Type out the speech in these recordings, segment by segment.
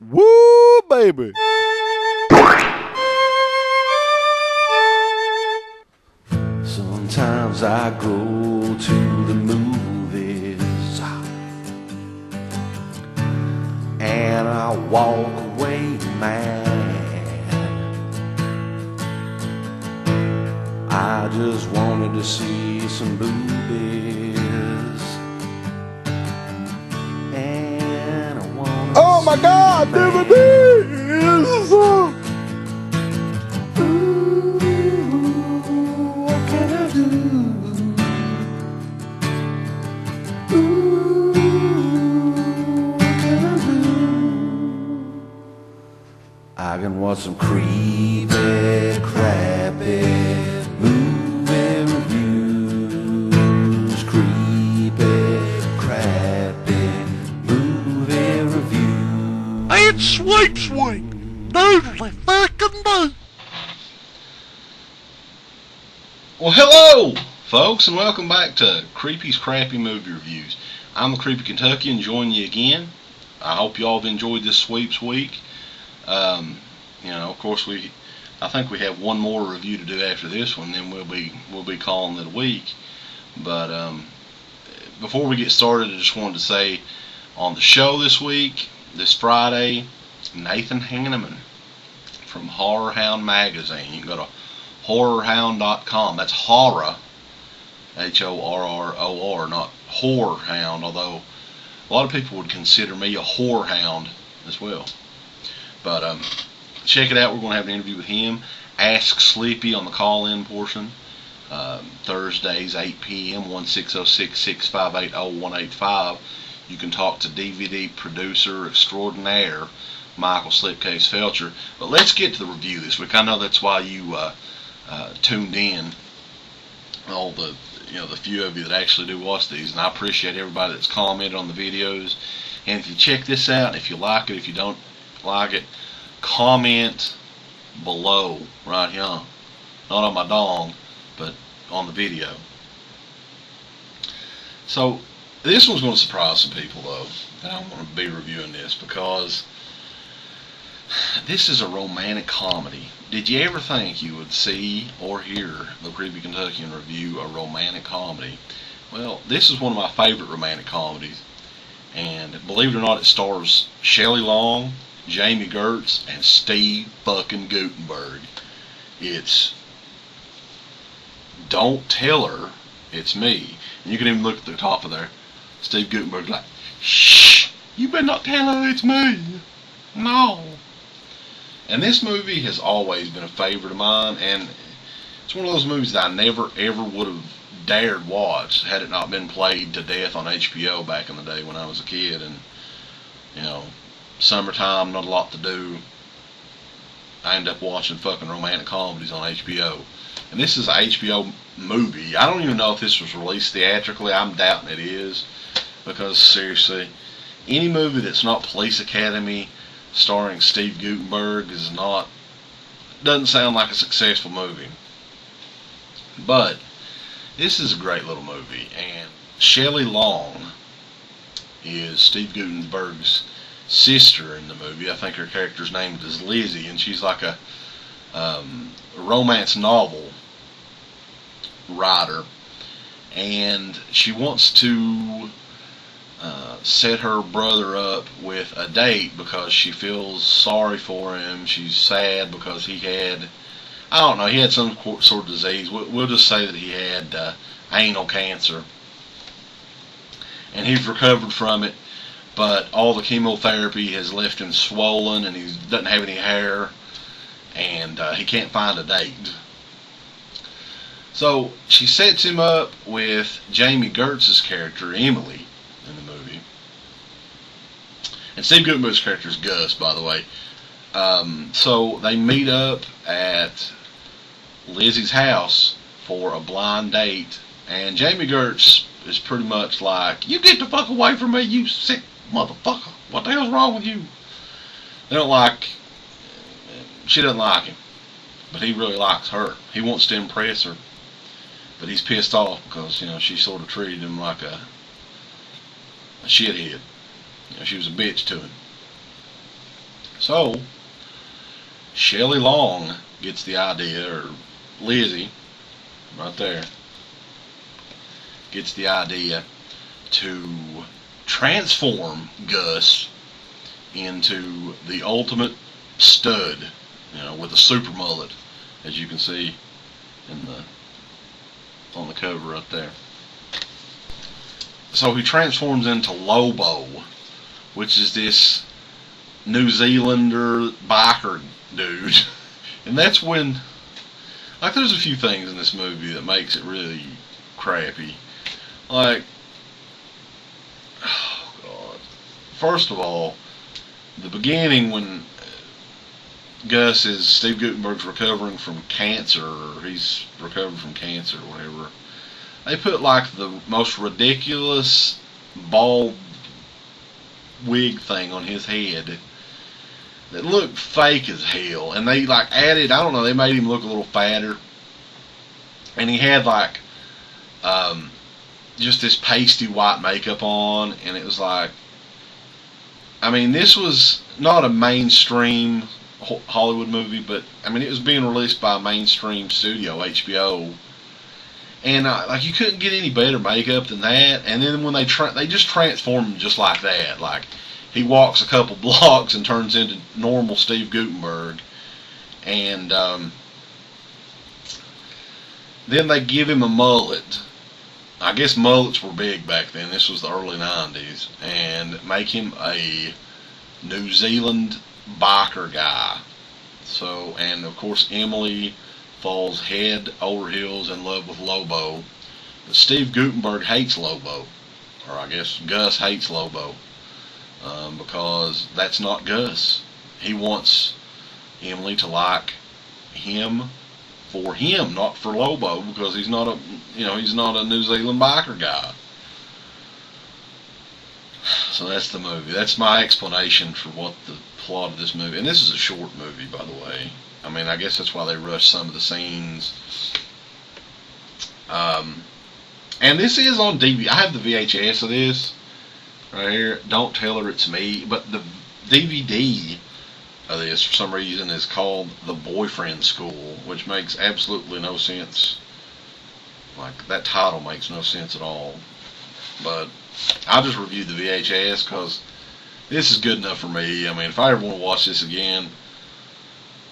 Woo, baby. Sometimes I go to the movies and I walk away mad. I just wanted to see some boobies, and I wanted Oh my God, DVDs! What can I do? What can I do? I can watch some creepy, crappy movie reviews. Creepy, crappy movie reviews. It's Sweeps Week! Noodly fucking do! Well, hello, folks, and welcome back to Creepy's Crappy Movie Reviews. I'm the Creepy Kentuckian, joining you again. I hope you all have enjoyed this Sweeps Week. Of course, I think we have one more review to do after this one, then we'll be calling it a week. But before we get started, I just wanted to say on the show this week, this Friday, Nathan Hanneman from Horror Hound Magazine. You can go to horrorhound.com. That's horror, Horror, not whorehound, although a lot of people would consider me a whorehound as well. But check it out. We're going to have an interview with him. Ask Sleepy on the call-in portion. Thursdays, 8 p.m., 1-606-658-0185. You can talk to DVD producer extraordinaire Michael Slipcase Felcher. But let's get to the review this week. I know that's why you tuned in, all the few of you that actually do watch these, and I appreciate everybody that's commented on the videos. And if you check this out, if you like it, if you don't like it, comment below right here, not on my dong, but on the video. So this one's going to surprise some people, though, that I'm going to be reviewing this, because this is a romantic comedy. Did you ever think you would see or hear the Creepy Kentuckian review a romantic comedy? Well, this is one of my favorite romantic comedies, and believe it or not, it stars Shelley Long, Jamie Gertz, and Steve fucking Guttenberg. It's Don't Tell Her It's Me. And you can even look at the top of there. Steve Guttenberg's like, shh, you better not tell her it's me. No. And this movie has always been a favorite of mine, and it's one of those movies that I never ever would have dared watch had it not been played to death on HBO back in the day when I was a kid. And summertime, not a lot to do, I end up watching fucking romantic comedies on HBO. And this is an HBO movie. I don't even know if this was released theatrically. I'm doubting it is, because seriously, any movie that's not Police Academy starring Steve Guttenberg doesn't sound like a successful movie. But this is a great little movie, and Shelley Long is Steve Guttenberg's sister in the movie. I think her character's name is Lizzie, and she's like a romance novel writer, and she wants to set her brother up with a date because she feels sorry for him. She's sad because he had some sort of disease. We'll just say that he had anal cancer, and he's recovered from it, but all the chemotherapy has left him swollen, and he doesn't have any hair, and he can't find a date. So she sets him up with Jamie Gertz's character, Emily, in the movie. And Steve Guttenberg's character is Gus, by the way. So they meet up at Lizzie's house for a blind date, and Jamie Gertz is pretty much like, you get the fuck away from me, you sick motherfucker. What the hell's wrong with you? She doesn't like him, but he really likes her. He wants to impress her, but he's pissed off because, she sort of treated him like a shithead. She was a bitch to him. So, Shelley Long gets the idea, or Lizzie, right there, gets the idea to transform Gus into the ultimate stud, with a super mullet, as you can see on the cover right there. So he transforms into Lobo, which is this New Zealander biker dude. And that's when, like, there's a few things in this movie that makes it really crappy. Like, oh God. First of all, the beginning when Steve Guttenberg's recovering from cancer, or he's recovered from cancer or whatever, they put like the most ridiculous bald wig thing on his head that looked fake as hell, and they like added, I don't know, they made him look a little fatter, and he had like just this pasty white makeup on, and it was like, I mean, this was not a mainstream Hollywood movie, but I mean, it was being released by a mainstream studio, HBO, and like, you couldn't get any better makeup than that. And then when they just transformed him just like that, like he walks a couple blocks and turns into normal Steve Guttenberg, and then they give him a mullet. I guess mullets were big back then. This was the early 90s, and make him a New Zealand biker guy. So, and of course Emily falls head over heels in love with Lobo, but Steve Guttenberg hates Lobo, or I guess Gus hates Lobo, because that's not Gus. He wants Emily to like him for him, not for Lobo, because he's not a New Zealand biker guy. So that's the movie. That's my explanation for what the plot of this movie. And this is a short movie, by the way. I mean, I guess that's why they rushed some of the scenes. And this is on DVD. I have the VHS of this right here. Don't Tell Her It's Me. But the DVD of this, for some reason, is called The Boyfriend School, which makes absolutely no sense. Like, that title makes no sense at all. But I'll just review the VHS because this is good enough for me. I mean, if I ever want to watch this again,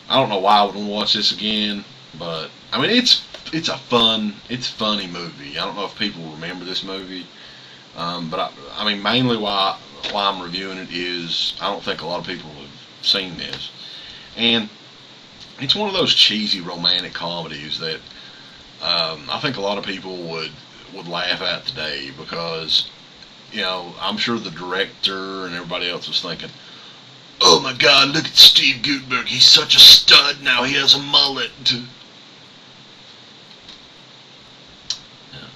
I don't know why I would want to watch this again, but I mean, it's a funny movie. I don't know if people remember this movie, but I mean, mainly why I'm reviewing it is I don't think a lot of people have seen this, and it's one of those cheesy romantic comedies that I think a lot of people would laugh at today, because I'm sure the director and everybody else was thinking, oh my God, look at Steve Guttenberg, he's such a stud now, he has a mullet. Yeah.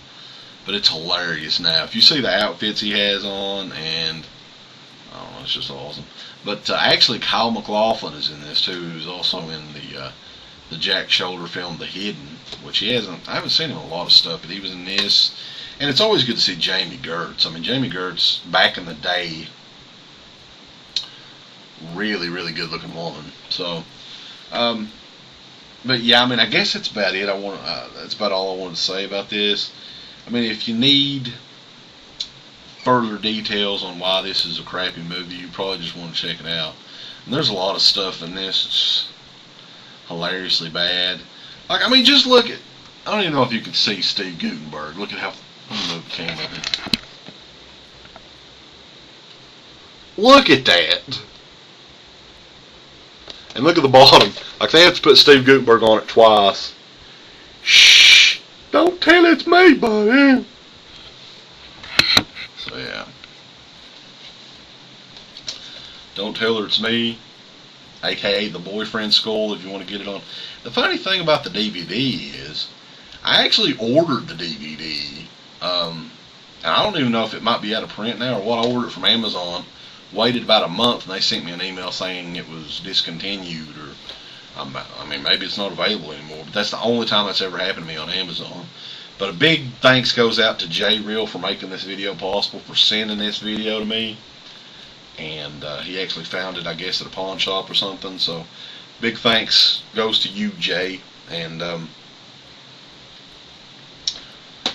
But it's hilarious now. If you see the outfits he has on, and I don't know, it's just awesome. But actually Kyle MacLachlan is in this too, who's also in the Jack Shoulder film The Hidden, which I haven't seen him in a lot of stuff, but he was in this. And it's always good to see Jamie Gertz. I mean, Jamie Gertz, back in the day, really, really good looking woman. So, but yeah, I mean, I guess that's about it. That's about all I wanted to say about this. I mean, if you need further details on why this is a crappy movie, you probably just want to check it out. And there's a lot of stuff in this that's hilariously bad. Like, I mean, just look at, I don't even know if you can see Steve Guttenberg. Look at how the movie came with it. Look at that. And look at the bottom. Like, they have to put Steve Guttenberg on it twice. Shh. Don't tell it's me, buddy. So, yeah. Don't Tell Her It's Me, aka The Boyfriend School, if you want to get it on. The funny thing about the DVD is, I actually ordered the DVD. And I don't even know if it might be out of print now or what. I ordered it from Amazon, waited about a month, and they sent me an email saying it was discontinued, or I mean, maybe it's not available anymore. But that's the only time that's ever happened to me on Amazon. But a big thanks goes out to J Real for making this video possible, for sending this video to me. and he actually found it, I guess, at a pawn shop or something. So big thanks goes to you, Jay. And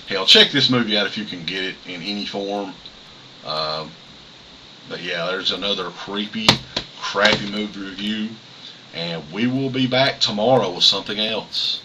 hell, check this movie out if you can get it in any form. But yeah, there's another creepy, crappy movie review, and we will be back tomorrow with something else.